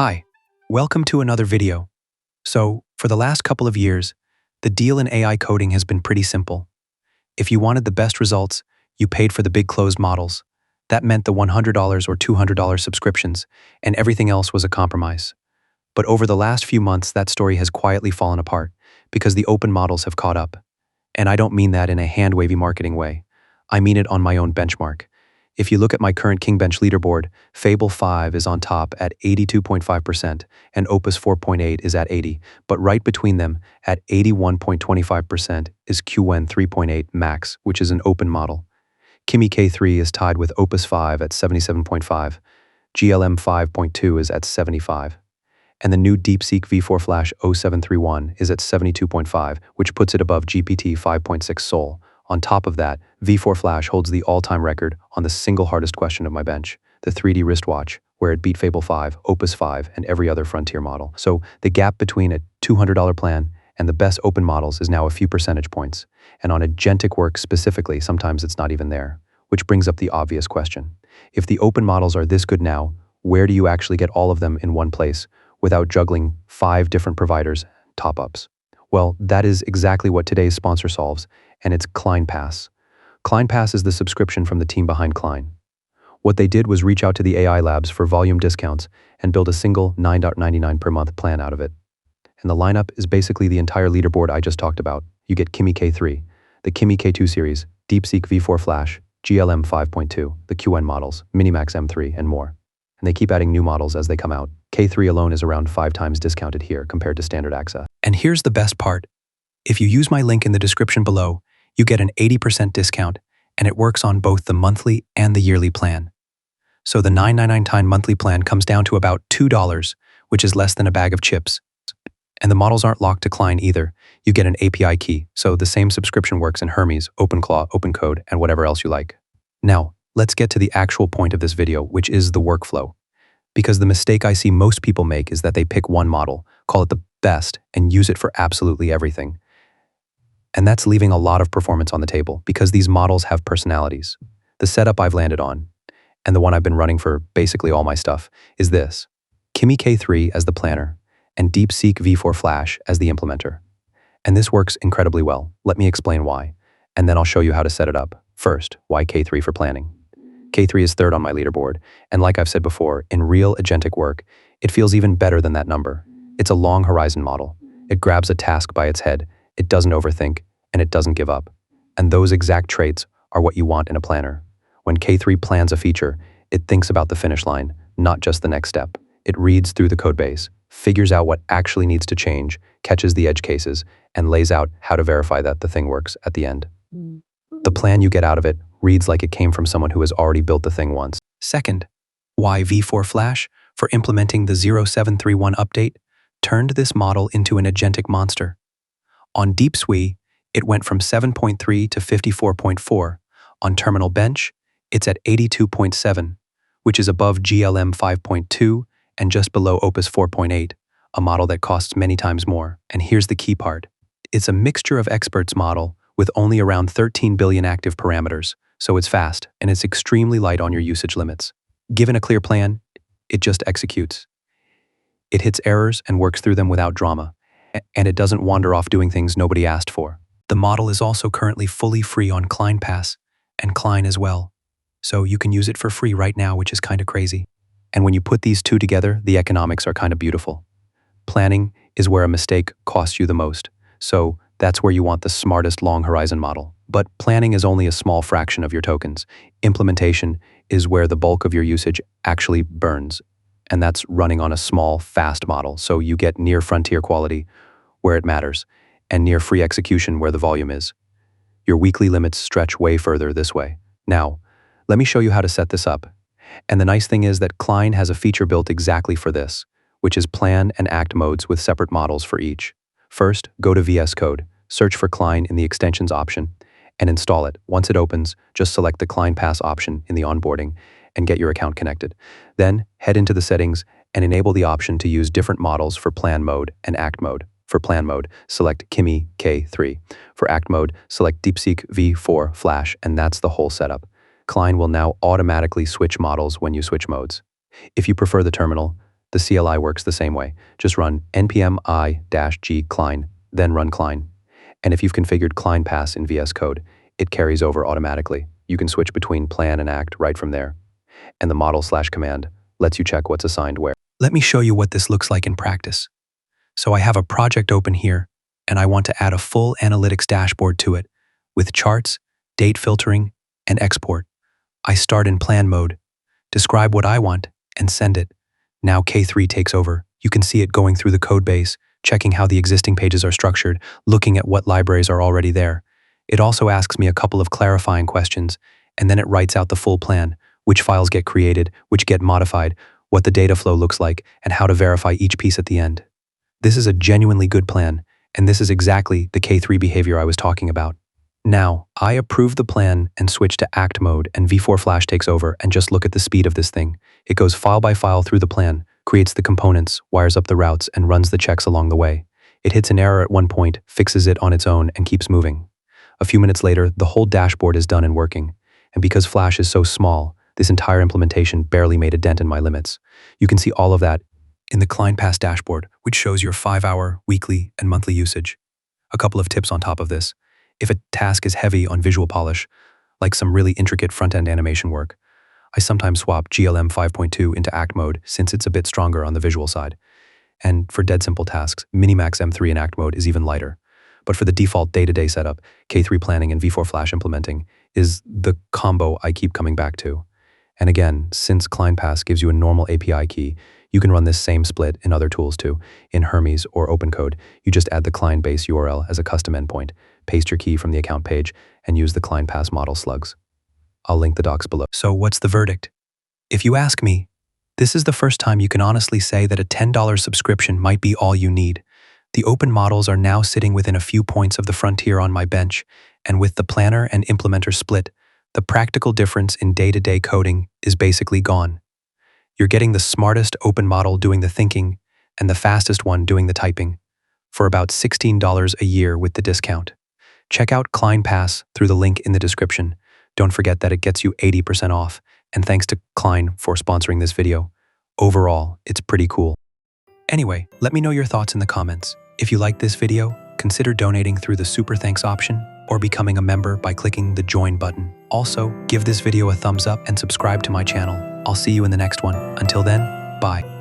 Hi, welcome to another video. So, for the last couple of years, the deal in AI coding has been pretty simple. If you wanted the best results, you paid for the big closed models. That meant the $100 or $200 subscriptions, and everything else was a compromise. But over the last few months, that story has quietly fallen apart because the open models have caught up. And I don't mean that in a hand-wavy marketing way. I mean it on my own benchmark. If you look at my current KingBench leaderboard, Fable 5 is on top at 82.5% and Opus 4.8 is at 80, but right between them at 81.25% is Qwen 3.8 Max, which is an open model. Kimi K3 is tied with Opus 5 at 77.5, GLM 5.2 is at 75, and the new DeepSeek V4 Flash 0731 is at 72.5, which puts it above GPT 5.6 Sol. On top of that, V4 Flash holds the all-time record on the single hardest question of my bench, the 3D wristwatch, where it beat Fable 5, Opus 5, and every other frontier model. So the gap between a $200 plan and the best open models is now a few percentage points. And on agentic work specifically, sometimes it's not even there, which brings up the obvious question. If the open models are this good now, where do you actually get all of them in one place without juggling 5 different providers' top-ups? Well, that is exactly what today's sponsor solves, and it's ClinePass. ClinePass is the subscription from the team behind Cline. What they did was reach out to the AI labs for volume discounts and build a single $9.99 per month plan out of it. And the lineup is basically the entire leaderboard I just talked about. You get Kimi K3, the Kimi K2 series, DeepSeek V4 Flash, GLM 5.2, the Qwen models, MiniMax M3, and more. And they keep adding new models as they come out. K3 alone is around 5 times discounted here compared to standard access. And here's the best part. If you use my link in the description below, you get an 80% discount, and it works on both the monthly and the yearly plan. So the $9.99 monthly plan comes down to about $2, which is less than a bag of chips. And the models aren't locked to Cline either. You get an API key, so the same subscription works in Hermes, OpenClaw, OpenCode, and whatever else you like. Now, let's get to the actual point of this video, which is the workflow. Because the mistake I see most people make is that they pick one model, call it the best, and use it for absolutely everything. And that's leaving a lot of performance on the table because these models have personalities. The setup I've landed on, and the one I've been running for basically all my stuff, is this. Kimi K3 as the planner, and DeepSeek V4 Flash as the implementer. And this works incredibly well. Let me explain why, and then I'll show you how to set it up. First, why K3 for planning? K3 is third on my leaderboard, and like I've said before, in real agentic work, it feels even better than that number. It's a long horizon model. It grabs a task by its head, it doesn't overthink, and it doesn't give up. And those exact traits are what you want in a planner. When K3 plans a feature, it thinks about the finish line, not just the next step. It reads through the codebase, figures out what actually needs to change, catches the edge cases, and lays out how to verify that the thing works at the end. The plan you get out of it reads like it came from someone who has already built the thing once. Second, why V4 Flash? For implementing the 0731 update, turned this model into an agentic monster. On DeepSeek, it went from 7.3 to 54.4. On Terminal Bench, it's at 82.7, which is above GLM 5.2 and just below Opus 4.8, a model that costs many times more. And here's the key part. It's a mixture of experts model with only around 13 billion active parameters, so it's fast and it's extremely light on your usage limits. Given a clear plan, it just executes. It hits errors and works through them without drama, and it doesn't wander off doing things nobody asked for. The model is also currently fully free on ClinePass and Cline as well, so you can use it for free right now, which is kind of crazy. And when you put these two together, the economics are kind of beautiful. Planning is where a mistake costs you the most, so that's where you want the smartest long horizon model. But planning is only a small fraction of your tokens. Implementation is where the bulk of your usage actually burns, and that's running on a small, fast model, so you get near frontier quality where it matters, and near free execution where the volume is. Your weekly limits stretch way further this way. Now, let me show you how to set this up. And the nice thing is that Cline has a feature built exactly for this, which is plan and act modes with separate models for each. First, go to VS Code, search for Cline in the extensions option, and install it. Once it opens, just select the ClinePass option in the onboarding and get your account connected. Then, head into the settings and enable the option to use different models for plan mode and act mode. For plan mode, select Kimi K3. For act mode, select DeepSeek V4 Flash, and that's the whole setup. Cline will now automatically switch models when you switch modes. If you prefer the terminal, The CLI works the same way. Just run npm i-g Cline, then run Cline. And if you've configured ClinePass in VS Code, it carries over automatically. You can switch between plan and act right from there. And the model/command lets you check what's assigned where. Let me show you what this looks like in practice. So I have a project open here, and I want to add a full analytics dashboard to it with charts, date filtering, and export. I start in plan mode, describe what I want, and send it. Now K3 takes over. You can see it going through the code base, checking how the existing pages are structured, looking at what libraries are already there. It also asks me a couple of clarifying questions, and then it writes out the full plan, which files get created, which get modified, what the data flow looks like, and how to verify each piece at the end. This is a genuinely good plan, and this is exactly the K3 behavior I was talking about. Now, I approve the plan and switch to act mode, and V4 Flash takes over, and just look at the speed of this thing. It goes file by file through the plan, creates the components, wires up the routes, and runs the checks along the way. It hits an error at one point, fixes it on its own, and keeps moving. A few minutes later, the whole dashboard is done and working. And because Flash is so small, this entire implementation barely made a dent in my limits. You can see all of that in the ClinePass dashboard, which shows your 5-hour, weekly, and monthly usage. A couple of tips on top of this. If a task is heavy on visual polish, like some really intricate front-end animation work, I sometimes swap GLM 5.2 into act mode since it's a bit stronger on the visual side. And for dead simple tasks, MiniMax M3 in act mode is even lighter. But for the default day-to-day setup, K3 planning and V4 Flash implementing is the combo I keep coming back to. And again, since ClinePass gives you a normal API key, you can run this same split in other tools too. In Hermes or OpenCode, you just add the Cline base URL as a custom endpoint, paste your key from the account page, and use the ClinePass model slugs. I'll link the docs below. So what's the verdict? If you ask me, this is the first time you can honestly say that a $10 subscription might be all you need. The open models are now sitting within a few points of the frontier on my bench, and with the planner and implementer split, the practical difference in day-to-day coding is basically gone. You're getting the smartest open model doing the thinking and the fastest one doing the typing for about $16 a year with the discount. Check out ClinePass through the link in the description. Don't forget that it gets you 80% off, and thanks to Cline for sponsoring this video. Overall, it's pretty cool. Anyway, let me know your thoughts in the comments. If you liked this video, consider donating through the Super Thanks option or becoming a member by clicking the Join button. Also, give this video a thumbs up and subscribe to my channel. I'll see you in the next one. Until then, bye.